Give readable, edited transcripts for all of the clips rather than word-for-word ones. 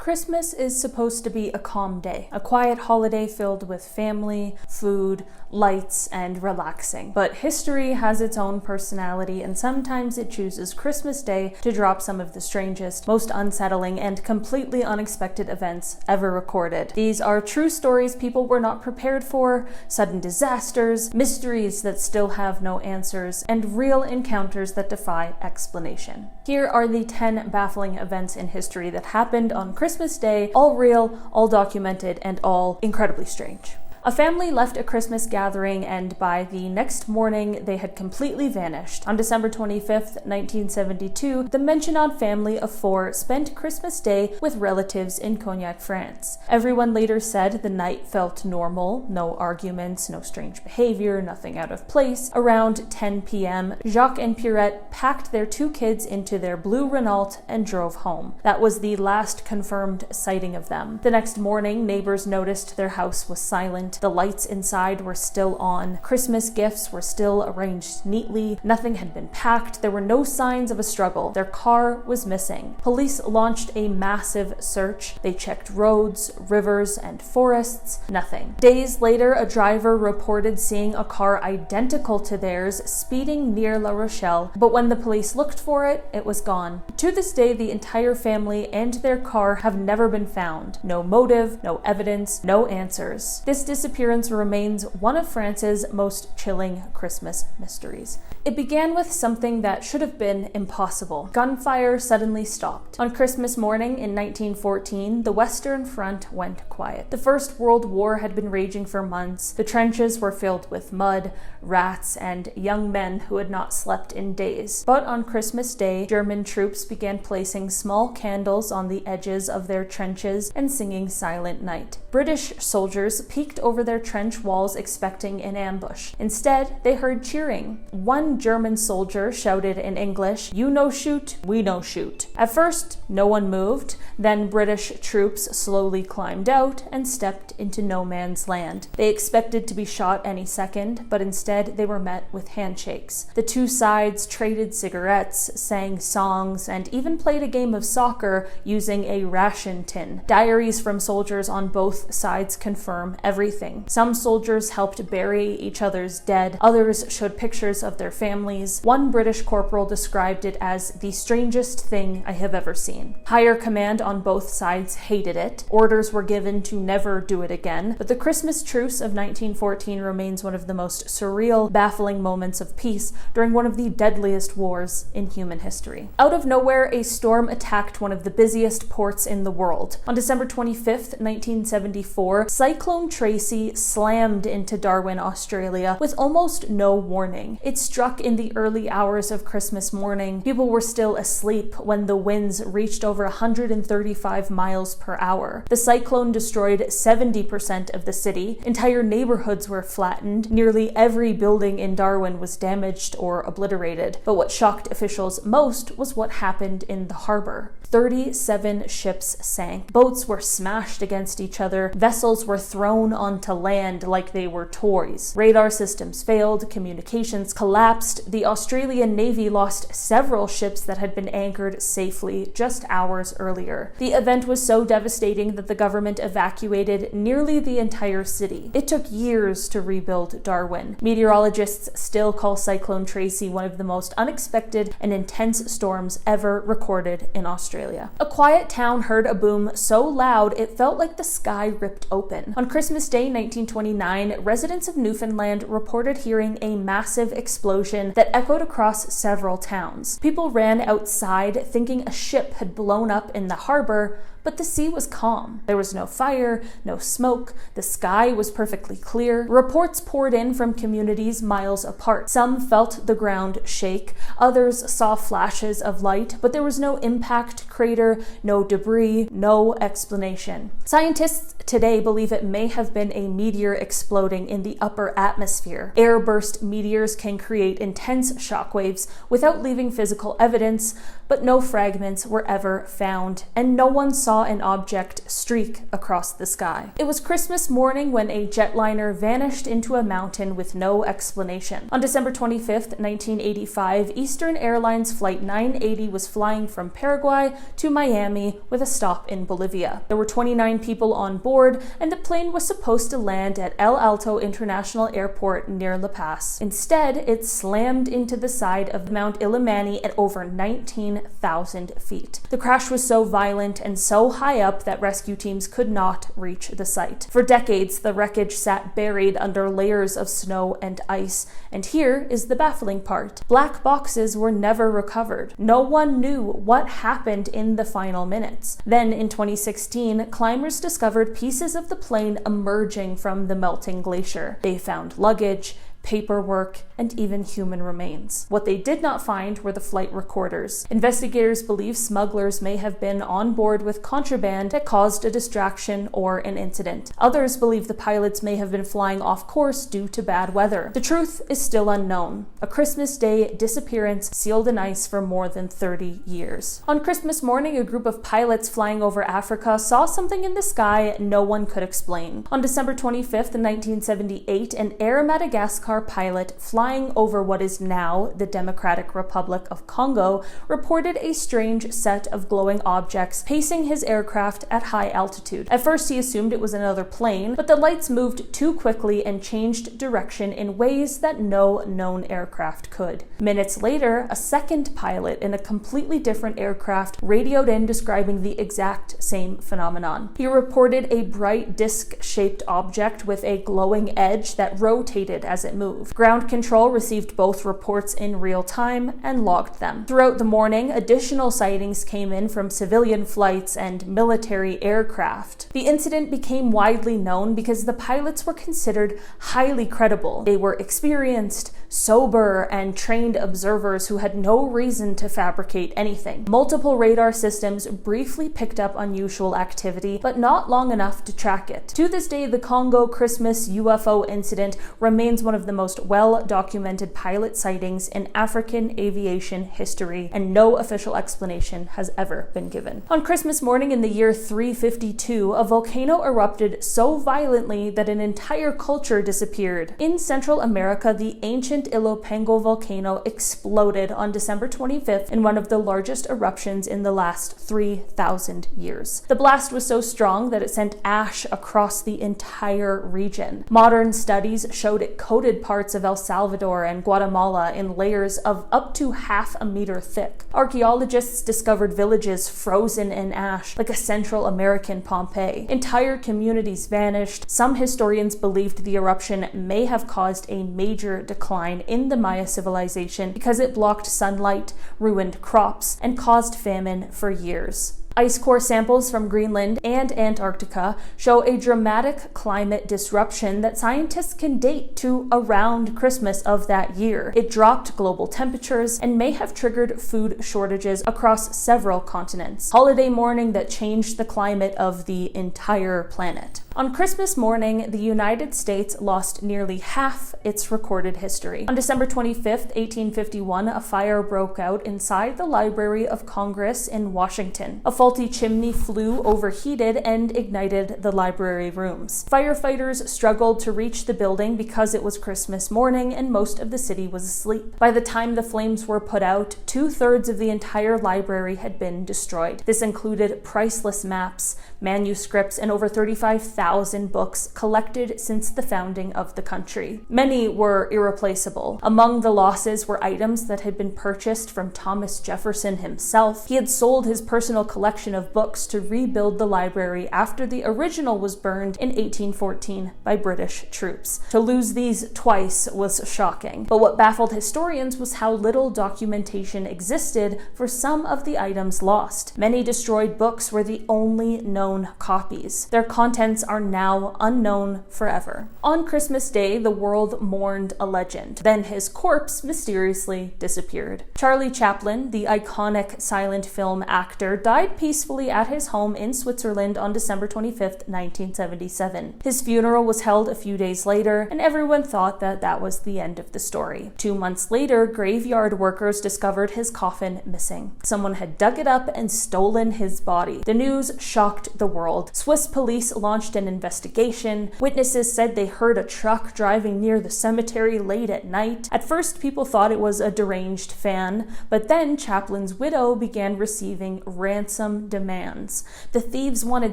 Christmas is supposed to be a calm day, a quiet holiday filled with family, food, lights, and relaxing. But history has its own personality, and sometimes it chooses Christmas Day to drop some of the strangest, most unsettling, and completely unexpected events ever recorded. These are true stories people were not prepared for, sudden disasters, mysteries that still have no answers, and real encounters that defy explanation. Here are the 10 baffling events in history that happened on Christmas Day, all real, all documented, and all incredibly strange. A family left a Christmas gathering, and by the next morning, they had completely vanished. On December 25th, 1972, the Mechinaud family of 4 spent Christmas Day with relatives in Cognac, France. Everyone later said the night felt normal, no arguments, no strange behavior, nothing out of place. Around 10 p.m., Jacques and Pierrette packed their 2 kids into their blue Renault and drove home. That was the last confirmed sighting of them. The next morning, neighbors noticed their house was silent. The lights inside were still on. Christmas gifts were still arranged neatly. Nothing had been packed. There were no signs of a struggle. Their car was missing. Police launched a massive search. They checked roads, rivers, and forests. Nothing. Days later, a driver reported seeing a car identical to theirs speeding near La Rochelle, but when the police looked for it, it was gone. To this day, the entire family and their car have never been found. No motive, no evidence, no answers. This disappearance remains one of France's most chilling Christmas mysteries. It began with something that should have been impossible. Gunfire suddenly stopped. On Christmas morning in 1914, the Western Front went quiet. The First World War had been raging for months. The trenches were filled with mud, rats, and young men who had not slept in days. But on Christmas Day, German troops began placing small candles on the edges of their trenches and singing Silent Night. British soldiers peeked over their trench walls expecting an ambush. Instead, they heard cheering. One German soldier shouted in English, "You no shoot, we no shoot." At first, no one moved. Then British troops slowly climbed out and stepped into no man's land. They expected to be shot any second, but instead they were met with handshakes. The 2 sides traded cigarettes, sang songs, and even played a game of soccer using a ration tin. Diaries from soldiers on both sides confirm everything. Some soldiers helped bury each other's dead. Others showed pictures of their families. One British corporal described it as the strangest thing I have ever seen. Higher command on both sides hated it. Orders were given to never do it again. But the Christmas Truce of 1914 remains one of the most surreal, baffling moments of peace during one of the deadliest wars in human history. Out of nowhere, a storm attacked one of the busiest ports in the world. On December 25th, 1974, Cyclone Tracy slammed into Darwin, Australia, with almost no warning. It struck in the early hours of Christmas morning. People were still asleep when the winds reached over 135 miles per hour. The cyclone destroyed 70% of the city. Entire neighborhoods were flattened. Nearly every building in Darwin was damaged or obliterated. But what shocked officials most was what happened in the harbor. 37 ships sank. Boats were smashed against each other. Vessels were thrown onto land like they were toys. Radar systems failed. Communications collapsed. The Australian Navy lost several ships that had been anchored safely just hours earlier. The event was so devastating that the government evacuated nearly the entire city. It took years to rebuild Darwin. Meteorologists still call Cyclone Tracy one of the most unexpected and intense storms ever recorded in Australia. A quiet town heard a boom so loud it felt like the sky ripped open. On Christmas Day 1929, residents of Newfoundland reported hearing a massive explosion that echoed across several towns. People ran outside thinking a ship had blown up in the harbor, but the sea was calm. There was no fire, no smoke. The sky was perfectly clear. Reports poured in from communities miles apart. Some felt the ground shake. Others saw flashes of light, but there was no impact crater, no debris, no explanation. Scientists today believe it may have been a meteor exploding in the upper atmosphere. Airburst meteors can create intense shockwaves without leaving physical evidence, but no fragments were ever found, and no one saw saw an object streak across the sky. It was Christmas morning when a jetliner vanished into a mountain with no explanation. On December 25th, 1985, Eastern Airlines Flight 980 was flying from Paraguay to Miami with a stop in Bolivia. There were 29 people on board, and the plane was supposed to land at El Alto International Airport near La Paz. Instead, it slammed into the side of Mount Illimani at over 19,000 feet. The crash was so violent and so high up that rescue teams could not reach the site. For decades, the wreckage sat buried under layers of snow and ice, and here is the baffling part. Black boxes were never recovered. No one knew what happened in the final minutes. Then, in 2016, climbers discovered pieces of the plane emerging from the melting glacier. They found luggage, paperwork, and even human remains. What they did not find were the flight recorders. Investigators believe smugglers may have been on board with contraband that caused a distraction or an incident. Others believe the pilots may have been flying off course due to bad weather. The truth is still unknown. A Christmas Day disappearance sealed in ice for more than 30 years. On Christmas morning, a group of pilots flying over Africa saw something in the sky no one could explain. On December 25th, 1978, an Air Madagascar pilot flying over what is now the Democratic Republic of Congo reported a strange set of glowing objects pacing his aircraft at high altitude. At first, he assumed it was another plane, but the lights moved too quickly and changed direction in ways that no known aircraft could. Minutes later, a second pilot in a completely different aircraft radioed in describing the exact same phenomenon. He reported a bright disc-shaped object with a glowing edge that rotated as it moved. Ground control received both reports in real time and logged them. Throughout the morning, additional sightings came in from civilian flights and military aircraft. The incident became widely known because the pilots were considered highly credible. They were experienced, sober, and trained observers who had no reason to fabricate anything. Multiple radar systems briefly picked up unusual activity, but not long enough to track it. To this day, the Congo Christmas UFO incident remains one of the most well-documented pilot sightings in African aviation history, and no official explanation has ever been given. On Christmas morning in the year 352, a volcano erupted so violently that an entire culture disappeared. In Central America, the ancient Ilopango volcano exploded on December 25th in one of the largest eruptions in the last 3,000 years. The blast was so strong that it sent ash across the entire region. Modern studies showed it coated parts of El Salvador and Guatemala in layers of up to half a meter thick. Archaeologists discovered villages frozen in ash, like a Central American Pompeii. Entire communities vanished. Some historians believed the eruption may have caused a major decline in the Maya civilization because it blocked sunlight, ruined crops, and caused famine for years. Ice core samples from Greenland and Antarctica show a dramatic climate disruption that scientists can date to around Christmas of that year. It dropped global temperatures and may have triggered food shortages across several continents. Holiday morning that changed the climate of the entire planet. On Christmas morning, the United States lost nearly half its recorded history. On December 25th, 1851, a fire broke out inside the Library of Congress in Washington. A faulty chimney flue overheated and ignited the library rooms. Firefighters struggled to reach the building because it was Christmas morning and most of the city was asleep. By the time the flames were put out, 2/3 of the entire library had been destroyed. This included priceless maps, manuscripts, and over 35,000 books collected since the founding of the country. Many were irreplaceable. Among the losses were items that had been purchased from Thomas Jefferson himself. He had sold his personal collection of books to rebuild the library after the original was burned in 1814 by British troops. To lose these twice was shocking. But what baffled historians was how little documentation existed for some of the items lost. Many destroyed books were the only known copies. Their contents are are now unknown forever. On Christmas Day, the world mourned a legend. Then his corpse mysteriously disappeared. Charlie Chaplin, the iconic silent film actor, died peacefully at his home in Switzerland on December 25th, 1977. His funeral was held a few days later, and everyone thought that that was the end of the story. 2 months later, graveyard workers discovered his coffin missing. Someone had dug it up and stolen his body. The news shocked the world. Swiss police launched an investigation. Witnesses said they heard a truck driving near the cemetery late at night. At first, people thought it was a deranged fan, but then Chaplin's widow began receiving ransom demands. The thieves wanted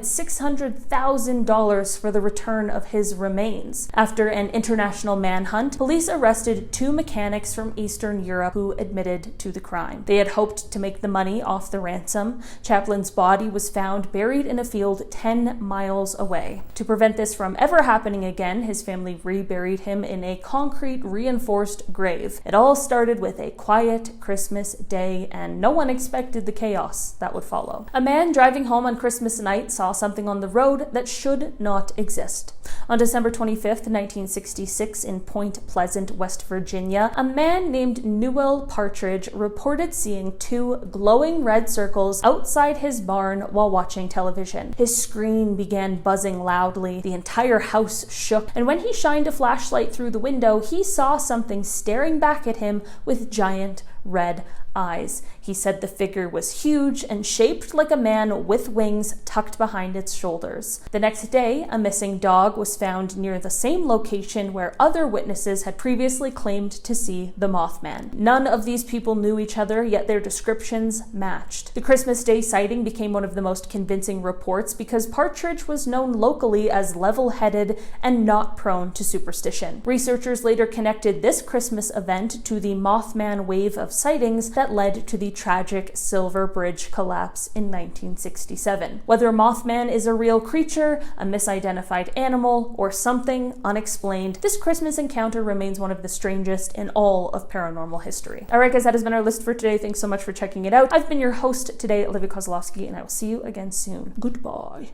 $600,000 for the return of his remains. After an international manhunt, police arrested 2 mechanics from Eastern Europe who admitted to the crime. They had hoped to make the money off the ransom. Chaplin's body was found buried in a field 10 miles away. To prevent this from ever happening again, his family reburied him in a concrete reinforced grave. It all started with a quiet Christmas day, and no one expected the chaos that would follow. A man driving home on Christmas night saw something on the road that should not exist. On December 25th, 1966, in Point Pleasant, West Virginia, a man named Newell Partridge reported seeing 2 glowing red circles outside his barn while watching television. His screen began buzzing loudly, the entire house shook, and when he shined a flashlight through the window, he saw something staring back at him with giant red eyes. He said the figure was huge and shaped like a man with wings tucked behind its shoulders. The next day, a missing dog was found near the same location where other witnesses had previously claimed to see the Mothman. None of these people knew each other, yet their descriptions matched. The Christmas Day sighting became one of the most convincing reports because Partridge was known locally as level-headed and not prone to superstition. Researchers later connected this Christmas event to the Mothman wave of sightings that led to the tragic Silver Bridge collapse in 1967. Whether Mothman is a real creature, a misidentified animal, or something unexplained, this Christmas encounter remains one of the strangest in all of paranormal history. Alright guys, that has been our list for today. Thanks so much for checking it out. I've been your host today, Olivia Kozlowski, and I will see you again soon. Goodbye.